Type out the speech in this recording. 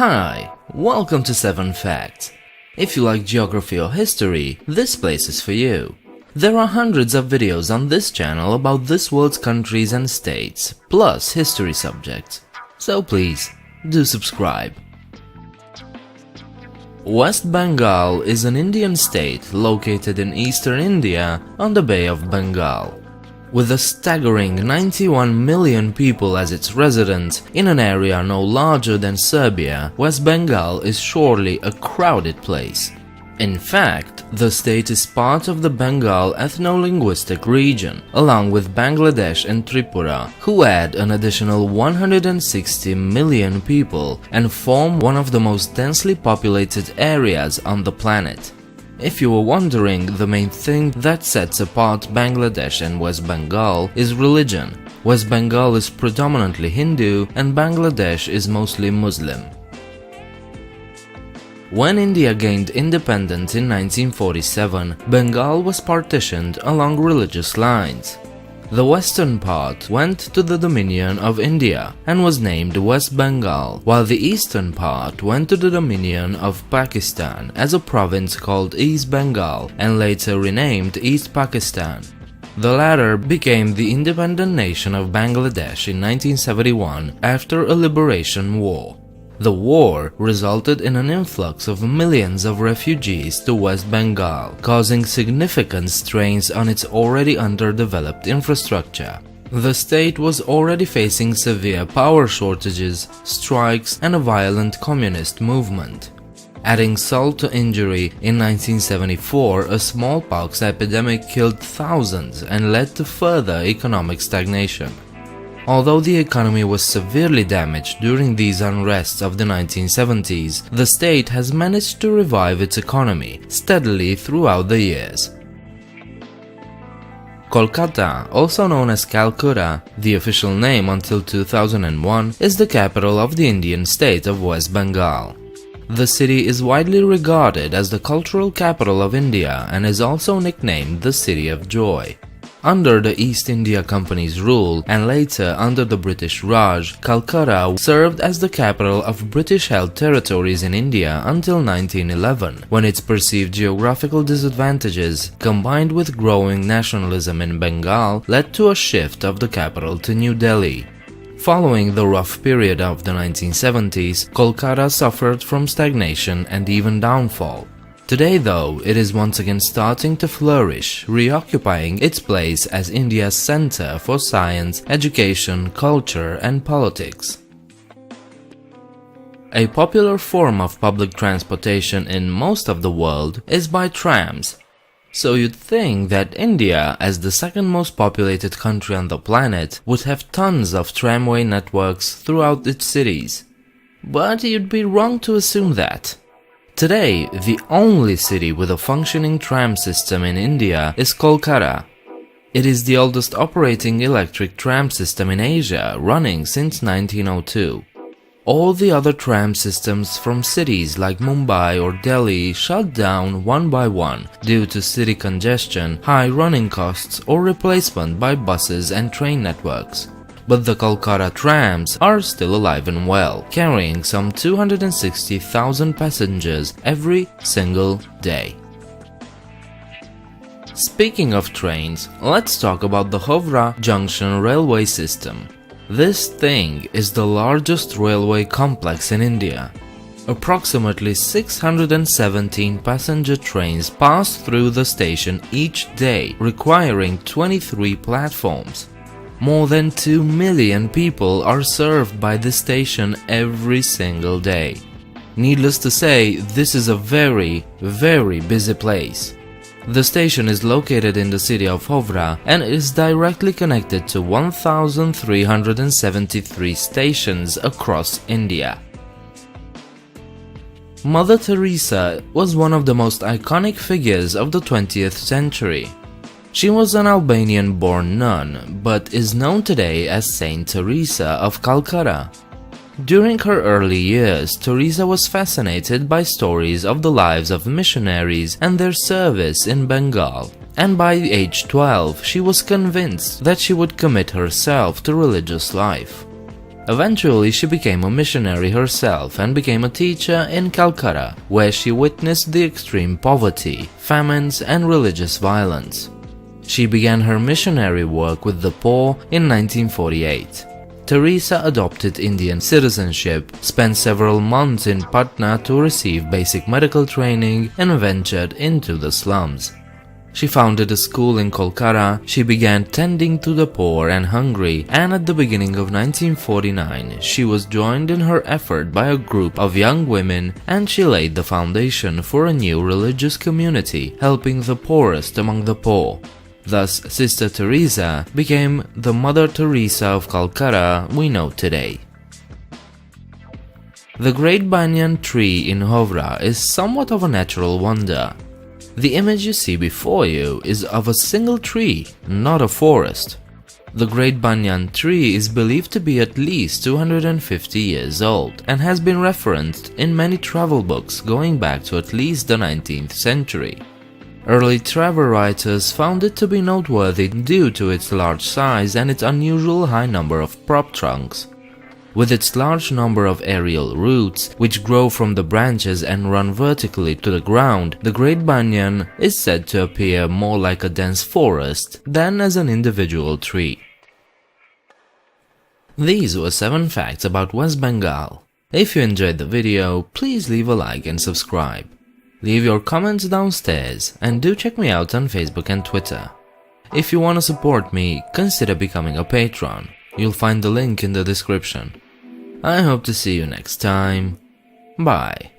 Hi, welcome to 7 Facts. If you like geography or history, this place is for you. There are hundreds of videos on this channel about this world's countries and states, plus history subjects. So please, do subscribe. West Bengal is an Indian state located in eastern India on the Bay of Bengal. With a staggering 91 million people as its residents in an area no larger than Serbia, West Bengal is surely a crowded place. In fact, the state is part of the Bengal ethno-linguistic region, along with Bangladesh and Tripura, who add an additional 160 million people and form one of the most densely populated areas on the planet. If you were wondering, the main thing that sets apart Bangladesh and West Bengal is religion. West Bengal is predominantly Hindu and Bangladesh is mostly Muslim. When India gained independence in 1947, Bengal was partitioned along religious lines. The western part went to the dominion of India and was named West Bengal, while the eastern part went to the dominion of Pakistan as a province called East Bengal and later renamed East Pakistan. The latter became the independent nation of Bangladesh in 1971 after a liberation war. The war resulted in an influx of millions of refugees to West Bengal, causing significant strains on its already underdeveloped infrastructure. The state was already facing severe power shortages, strikes, and a violent communist movement. Adding salt to injury, in 1974 a smallpox epidemic killed thousands and led to further economic stagnation. Although the economy was severely damaged during these unrests of the 1970s, the state has managed to revive its economy steadily throughout the years. Kolkata, also known as Calcutta, the official name until 2001, is the capital of the Indian state of West Bengal. The city is widely regarded as the cultural capital of India and is also nicknamed the City of Joy. Under the East India Company's rule and later under the British Raj, Calcutta served as the capital of British-held territories in India until 1911, when its perceived geographical disadvantages, combined with growing nationalism in Bengal, led to a shift of the capital to New Delhi. Following the rough period of the 1970s, Kolkata suffered from stagnation and even downfall. Today, though, it is once again starting to flourish, reoccupying its place as India's center for science, education, culture, and politics. A popular form of public transportation in most of the world is by trams. So you'd think that India, as the second most populated country on the planet, would have tons of tramway networks throughout its cities. But you'd be wrong to assume that. Today, the only city with a functioning tram system in India is Kolkata. It is the oldest operating electric tram system in Asia, running since 1902. All the other tram systems from cities like Mumbai or Delhi shut down one by one due to city congestion, high running costs, or replacement by buses and train networks. But the Kolkata trams are still alive and well, carrying some 260,000 passengers every single day. Speaking of trains, let's talk about the Agra Junction railway system. This thing is the largest railway complex in India. Approximately 617 passenger trains pass through the station each day, requiring 23 platforms. More than 2 million people are served by this station every single day. Needless to say, this is a very busy place. The station is located in the city of Agra and is directly connected to 1,373 stations across India. Mother Teresa was one of the most iconic figures of the 20th century. She was an Albanian-born nun, but is known today as Saint Teresa of Calcutta. During her early years, Teresa was fascinated by stories of the lives of missionaries and their service in Bengal, and by age 12 she was convinced that she would commit herself to religious life. Eventually, she became a missionary herself and became a teacher in Calcutta, where she witnessed the extreme poverty, famines, and religious violence. She began her missionary work with the poor in 1948. Teresa adopted Indian citizenship, spent several months in Patna to receive basic medical training, and ventured into the slums. She founded a school in Kolkata, she began tending to the poor and hungry, and at the beginning of 1949, she was joined in her effort by a group of young women, and she laid the foundation for a new religious community, helping the poorest among the poor. Thus, Sister Teresa became the Mother Teresa of Calcutta we know today. The Great Banyan tree in Howrah is somewhat of a natural wonder. The image you see before you is of a single tree, not a forest. The Great Banyan tree is believed to be at least 250 years old and has been referenced in many travel books going back to at least the 19th century. Early travel writers found it to be noteworthy due to its large size and its unusual high number of prop trunks. With its large number of aerial roots, which grow from the branches and run vertically to the ground, the Great Banyan is said to appear more like a dense forest than as an individual tree. These were 7 facts about West Bengal. If you enjoyed the video, please leave a like and subscribe. Leave your comments downstairs and do check me out on Facebook and Twitter. If you want to support me, consider becoming a patron. You'll find the link in the description. I hope to see you next time. Bye.